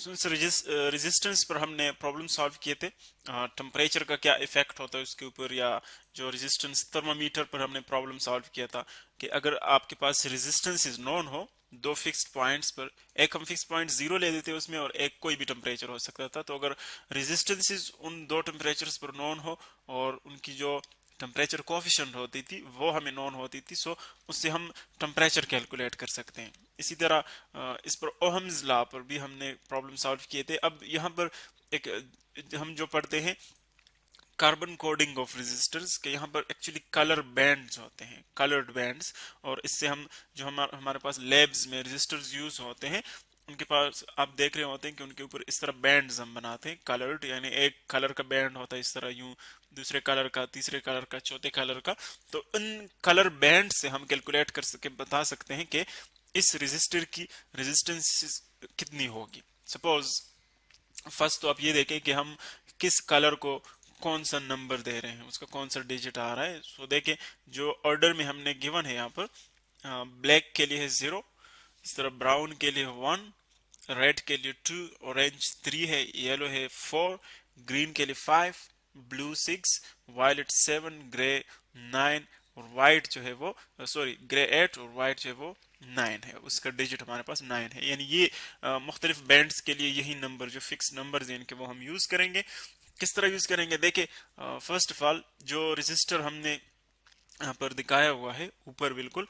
इस रेजिस्टेंस पर हमने प्रॉब्लम सॉल्व किए थे। टेम्परेचर का क्या इफेक्ट होता है उसके ऊपर, या जो रेजिस्टेंस थर्मामीटर पर हमने प्रॉब्लम सॉल्व किया था कि अगर आपके पास रेजिस्टेंस इज नोन हो दो फिक्स्ड पॉइंट्स पर, एक हम फिक्स पॉइंट जीरो ले देते उसमें और एक कोई भी टेम्परेचर हो सकता था, तो अगर रेजिस्टेंसेस उन दो टेम्परेचर्स पर नोन हो और उनकी जो टेम्परेचर कोफिशिएंट होती थी वो हमें नॉन होती थी, सो उससे हम टेम्परेचर कैलकुलेट कर सकते हैं। इसी तरह इस पर ओहम्स लॉ पर भी हमने प्रॉब्लम सॉल्व किए थे। अब यहाँ पर एक हम जो पढ़ते हैं कार्बन कोडिंग ऑफ रेजिस्टर्स के, यहाँ पर एक्चुअली कलर बैंड्स होते हैं, कलर्ड बैंड्स, और इससे हम जो हमारे पास लैब्स में रेजिस्टर्स यूज होते हैं उनके पास आप देख रहे होते हैं कि उनके ऊपर इस तरह बैंड्स हम बनाते हैं कलर्ड, यानी एक कलर का बैंड होता है इस तरह यूं, दूसरे कलर का, तीसरे कलर का, चौथे कलर का। तो इन कलर बैंड से हम कैलकुलेट कर सके बता सकते हैं कि इस रेजिस्टर की रेजिस्टेंस कितनी होगी। सपोज फर्स्ट तो आप ये देखें कि हम किस कलर को कौन सा नंबर दे रहे हैं, उसका कौन सा डिजिट आ रहा है। सो देखें जो ऑर्डर में हमने गिवन है यहाँ पर, ब्लैक के लिए है 0, इस तरह ब्राउन के लिए 1, रेड के लिए 2, ऑरेंज 3 है, येलो है 4, ग्रीन के लिए 5, ब्लू 6, वायलेट 7, ग्रे 9 और वाइट जो है वो सॉरी ग्रे 8 और वाइट जो है वो 9 है, उसका डिजिट हमारे पास 9 है। यानी ये मुख्तलिफ बैंड्स के लिए यही नंबर जो फिक्स नंबर हैं इनके वो हम यूज करेंगे। किस तरह यूज करेंगे देखिए, फर्स्ट ऑफ ऑल जो रजिस्टर हमने यहाँ पर दिखाया हुआ है ऊपर बिल्कुल,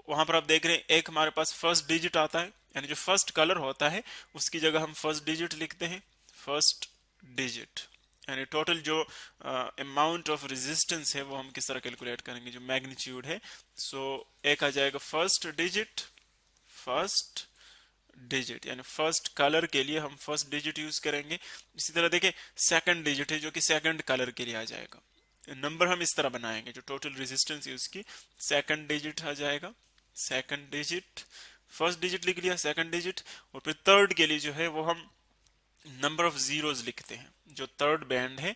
वहां पर आप देख रहे हैं एक हमारे पास फर्स्ट डिजिट आता है, यानी जो फर्स्ट कलर होता है उसकी जगह हम फर्स्ट डिजिट लिखते हैं, फर्स्ट डिजिट। यानी टोटल जो अमाउंट ऑफ रेजिस्टेंस है वो हम किस तरह कैलकुलेट करेंगे, जो मैग्नीट्यूड है। सो एक आ जाएगा फर्स्ट डिजिट, फर्स्ट डिजिट, यानी फर्स्ट कलर के लिए हम फर्स्ट डिजिट यूज करेंगे। इसी तरह देखें सेकंड डिजिट है जो कि सेकंड कलर के लिए आ जाएगा। नंबर हम इस तरह बनाएंगे, जो टोटल रेजिस्टेंस है उसकी सेकंड डिजिट आ जाएगा, सेकंड डिजिट, फर्स्ट डिजिट लिख लिया, सेकंड डिजिट, और फिर थर्ड के लिए जो है वो हम नंबर ऑफ जीरोज लिखते हैं। जो थर्ड बैंड है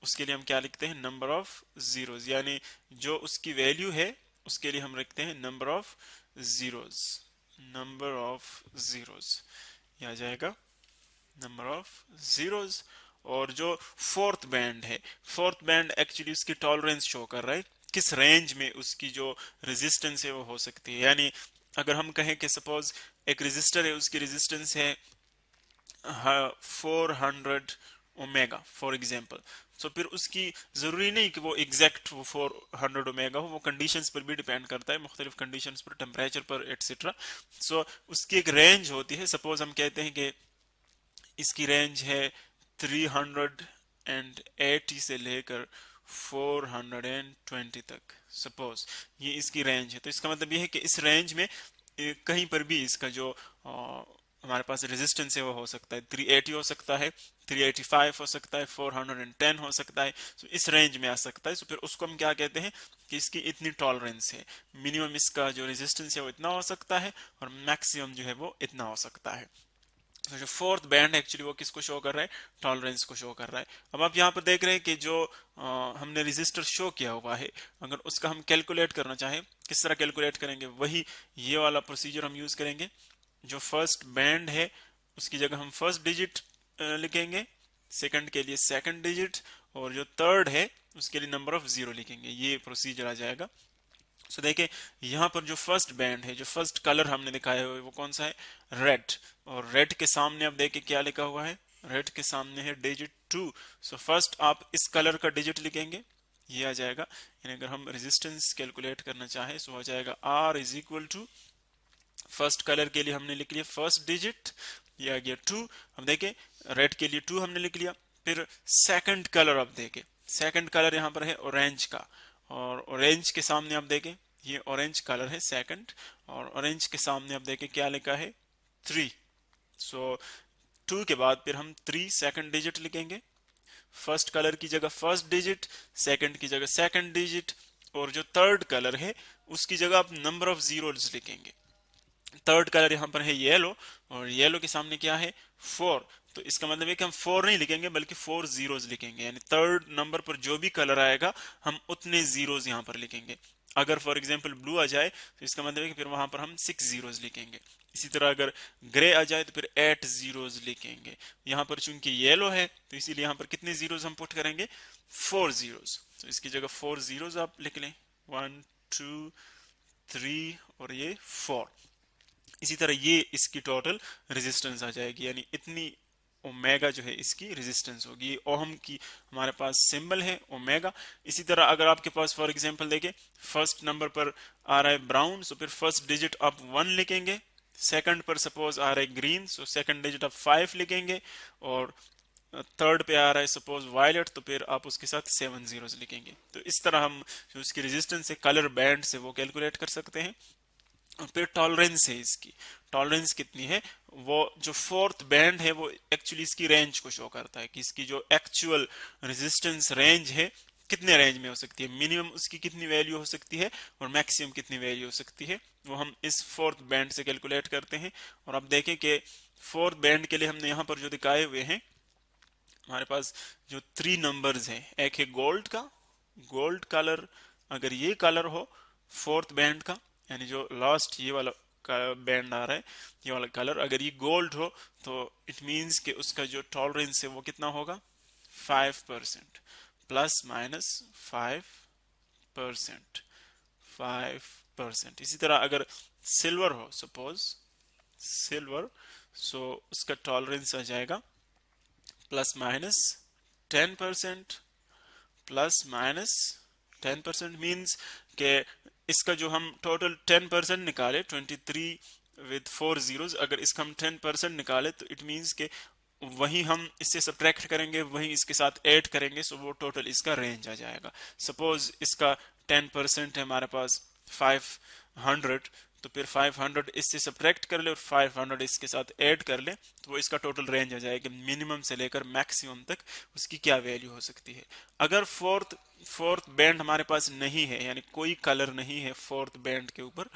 उसके लिए हम क्या लिखते हैं, नंबर ऑफ जीरोज, यानी जो उसकी वैल्यू है उसके लिए हम लिखते हैं number of zeros, number of zeros, यह आ जाएगा नंबर ऑफ जीरोज। और जो फोर्थ बैंड है, फोर्थ बैंड एक्चुअली उसकी टॉलरेंस शो कर रहा है किस रेंज में उसकी जो रेजिस्टेंस है वो हो सकती है। यानी अगर हम कहें कि सपोज एक रेजिस्टर है उसकी रेजिस्टेंस है 400 ओमेगा फॉर एग्जांपल, तो फिर उसकी जरूरी नहीं कि वो एग्जैक्ट वो 400 ओमेगा हो, वो कंडीशंस पर भी डिपेंड करता है, मुख्तलिफ कंडीशंस पर, टेम्परेचर पर एटसेट्रा। सो उसकी एक रेंज होती है। सपोज हम कहते हैं कि इसकी रेंज है 380 से लेकर 420 तक, सपोज ये इसकी रेंज है। तो इसका मतलब ये है कि इस रेंज में कहीं पर भी इसका जो हमारे पास रेजिस्टेंस है वो हो सकता है 380 हो सकता है, 385 हो सकता है, 410 हो सकता है। तो इस रेंज में आ सकता है। तो फिर उसको हम क्या कहते हैं कि इसकी इतनी टॉलरेंस है, मिनिमम इसका जो रेजिस्टेंस है वो इतना हो सकता है और मैक्सिमम जो है वो इतना हो सकता है। तो जो फोर्थ बैंड है एक्चुअली वो किसको शो कर रहा है, टॉलरेंस को शो कर रहा है। अब आप यहाँ पर देख रहे हैं कि जो हमने रेजिस्टर शो किया हुआ है, अगर उसका हम कैलकुलेट करना चाहें किस तरह कैलकुलेट करेंगे, वही ये वाला प्रोसीजर हम यूज करेंगे। जो फर्स्ट बैंड है उसकी जगह हम फर्स्ट डिजिट लिखेंगे, सेकंड के लिए सेकंड डिजिट, और जो थर्ड है उसके लिए नंबर ऑफ जीरो लिखेंगे। ये प्रोसीजर आ जाएगा। सो देखिए यहाँ पर जो फर्स्ट बैंड है, जो फर्स्ट कलर हमने दिखाया हुआ है वो कौन सा है, रेड, और रेड के सामने आप देखिए क्या लिखा हुआ है, रेड के सामने है डिजिट 2। सो फर्स्ट आप इस कलर का डिजिट लिखेंगे, ये आ जाएगा। यानी अगर हम रेजिस्टेंस कैलकुलेट करना चाहें तो हो जाएगा R is equal to, first colour के लिए हमने लिख लिया फर्स्ट डिजिट, ये आ गया 2। हम देखें रेड के लिए 2 हमने लिख लिया। फिर सेकंड कलर आप देखें, सेकंड कलर यहाँ पर है ऑरेंज का, और ऑरेंज के सामने आप देखें ये ऑरेंज कलर है सेकंड, और ऑरेंज के सामने आप देखें क्या लिखा है 3। सो 2 के बाद फिर हम 3 सेकंड डिजिट लिखेंगे, फर्स्ट कलर की जगह फर्स्ट डिजिट, सेकंड की जगह सेकंड डिजिट, और जो थर्ड कलर है उसकी जगह आप नंबर ऑफ जीरोस लिखेंगे। थर्ड कलर यहाँ पर है येलो, और येलो के सामने क्या है 4, तो इसका मतलब है कि हम 4 नहीं लिखेंगे बल्कि 4 जीरोज लिखेंगे, यानी थर्ड नंबर पर जो भी कलर आएगा हम उतने जीरोज यहाँ पर लिखेंगे। अगर फॉर एग्जांपल ब्लू आ जाए तो इसका मतलब है कि फिर वहां पर हम 6 जीरोज लिखेंगे। इसी तरह अगर ग्रे आ जाए तो फिर 8 जीरोज लिखेंगे। यहाँ पर चूंकि येलो है तो इसीलिए यहाँ पर कितने जीरोज हम पुट करेंगे, 4 जीरोज। तो इसकी जगह 4 जीरोज आप लिख लें, 1 2 3 और ये 4। इसी तरह ये इसकी टोटल रेजिस्टेंस आ जाएगी, यानी इतनी ओमेगा जो है इसकी रेजिस्टेंस होगी। ये ओहम की हमारे पास सिंबल है ओमेगा। इसी तरह अगर आपके पास फॉर एग्जांपल देखें फर्स्ट नंबर पर आ रहा है ब्राउन, सो फिर फर्स्ट डिजिट आप 1 लिखेंगे। सेकंड पर सपोज आ रहा है ग्रीन, सो सेकंड डिजिट आप 5 लिखेंगे। और थर्ड पे आ रहा है सपोज वायलेट, तो फिर आप उसके साथ 7 जीरोज लिखेंगे। तो इस तरह हम जो उसकी रेजिस्टेंस है कलर बैंड से वो कैलकुलेट कर सकते हैं। और फिर टॉलरेंस है, इसकी टॉलरेंस कितनी है, वो जो फोर्थ बैंड है वो एक्चुअली इसकी रेंज को शो करता है कि इसकी जो एक्चुअल रेजिस्टेंस रेंज है कितने रेंज में हो सकती है, मिनिमम उसकी कितनी वैल्यू हो सकती है और मैक्सिमम कितनी वैल्यू हो सकती है, वो हम इस फोर्थ बैंड से कैलकुलेट करते हैं। और आप देखें कि फोर्थ बैंड के लिए हमने यहाँ पर जो दिखाए हुए हैं हमारे पास जो 3 नंबर्स हैं, एक है गोल्ड का, गोल्ड कलर, अगर ये कलर हो फोर्थ बैंड का, यानी जो लास्ट ये वाला का बैंड आ रहा है ये वाला कलर, अगर ये गोल्ड हो तो इट मींस कि उसका जो टॉलरेंस है वो कितना होगा, 5%, प्लस माइनस 5%, 5%। इसी तरह अगर सिल्वर हो सपोज सिल्वर, सो उसका टॉलरेंस आ जाएगा plus minus 10%, plus minus 10% means के इसका जो हम टोटल 10% निकाले 23 विद 4 जीरोज, अगर इसका हम 10% निकाले तो इट मीन्स के वही हम इससे सब्ट्रैक्ट करेंगे वही इसके साथ ऐड करेंगे, सो वो टोटल इसका रेंज आ जाएगा। सपोज इसका 10% है हमारे पास 500, तो फिर 500 इससे सब्ट्रैक्ट कर ले और 500 इसके साथ ऐड कर ले तो वो इसका टोटल रेंज आ जाएगा, मिनिमम से लेकर मैक्सिमम तक उसकी क्या वैल्यू हो सकती है। अगर फोर्थ बैंड हमारे पास नहीं है, यानी कोई कलर नहीं है फोर्थ बैंड के ऊपर,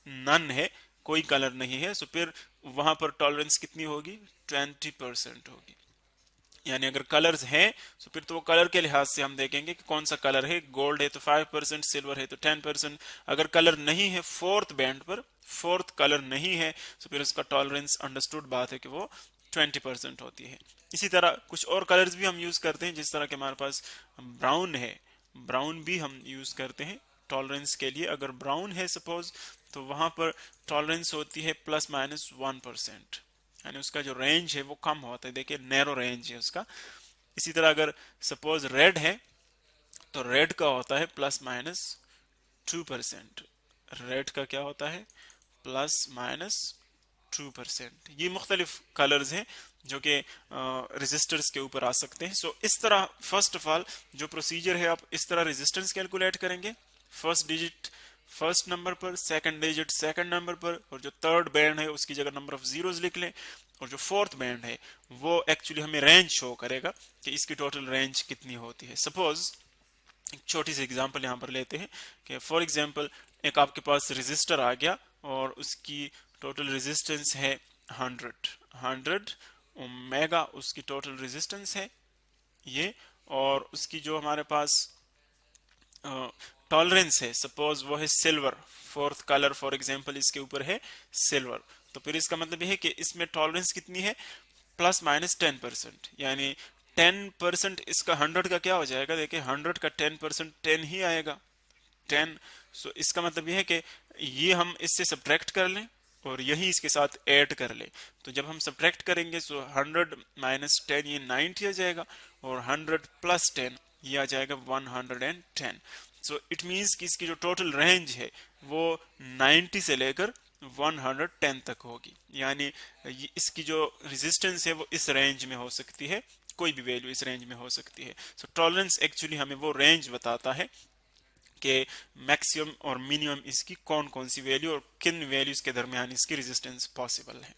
नन है, कोई कलर नहीं है, सो फिर वहां पर टॉलरेंस कितनी होगी, 20% होगी। यानी अगर कलर्स हैं तो फिर तो वो कलर के लिहाज से हम देखेंगे कि कौन सा कलर है, गोल्ड है तो 5%, सिल्वर है तो 10%। अगर कलर नहीं है फोर्थ बैंड पर, फोर्थ कलर नहीं है तो फिर उसका टॉलरेंस अंडरस्टूड बात है कि वो 20% होती है। इसी तरह कुछ और कलर्स भी हम यूज करते हैं, जिस तरह के हमारे पास ब्राउन है, ब्राउन भी हम यूज करते हैं टॉलरेंस के लिए। अगर ब्राउन है सपोज तो वहां पर टॉलरेंस होती है प्लस माइनस 1%, यानी उसका जो रेंज है वो कम होता है, देखिए नैरो रेंज है उसका। इसी तरह अगर सपोज रेड है तो रेड का होता है प्लस माइनस 2%, रेड का क्या होता है प्लस माइनस 2%। ये मुख्तलिफ कलर्स हैं जो कि रेजिस्टर्स के ऊपर आ सकते हैं। सो इस तरह फर्स्ट ऑफ ऑल जो प्रोसीजर है आप इस तरह रेजिस्टेंस कैलकुलेट करेंगे, फर्स्ट डिजिट फर्स्ट नंबर पर, सेकंड डिजिट सेकंड नंबर पर, और जो थर्ड बैंड है उसकी जगह नंबर ऑफ जीरोस लिख लें, और जो फोर्थ बैंड है वो एक्चुअली हमें रेंज शो करेगा कि इसकी टोटल रेंज कितनी होती है। सपोज एक छोटी सी एग्जांपल यहाँ पर लेते हैं कि फॉर एग्जांपल एक आपके पास रेजिस्टर आ गया और उसकी टोटल रेजिस्टेंस है 100 ओमेगा, उसकी टोटल रेजिस्टेंस है ये, और उसकी जो हमारे पास टॉलरेंस है सपोज वो है silver, fourth colour for example इसके ऊपर है सिल्वर, तो फिर इसका मतलब यह है कि इसमें टॉलरेंस कितनी है, प्लस माइनस 10%, यानी 10% इसका 100 का क्या हो जाएगा, देखिए 100 का 10% 10 ही आएगा 10। सो इसका मतलब यह है कि ये हम इससे सब्ट्रैक्ट कर लें और यही इसके साथ ऐड कर ले, तो जब हम सब्ट्रैक्ट करेंगे सो 100 माइनस 10 ये 90 आ जाएगा, और 100 प्लस 10 ये आ जाएगा 110। सो इट मीन्स कि इसकी जो टोटल रेंज है वो 90 से लेकर 110 तक होगी, यानी इसकी जो रेजिस्टेंस है वो इस रेंज में हो सकती है, कोई भी वैल्यू इस रेंज में हो सकती है। सो टॉलरेंस एक्चुअली हमें वो रेंज बताता है कि मैक्सिमम और मिनिमम इसकी कौन कौन सी वैल्यू और किन वैल्यूज के दरमियान इसकी रेजिस्टेंस पॉसिबल है।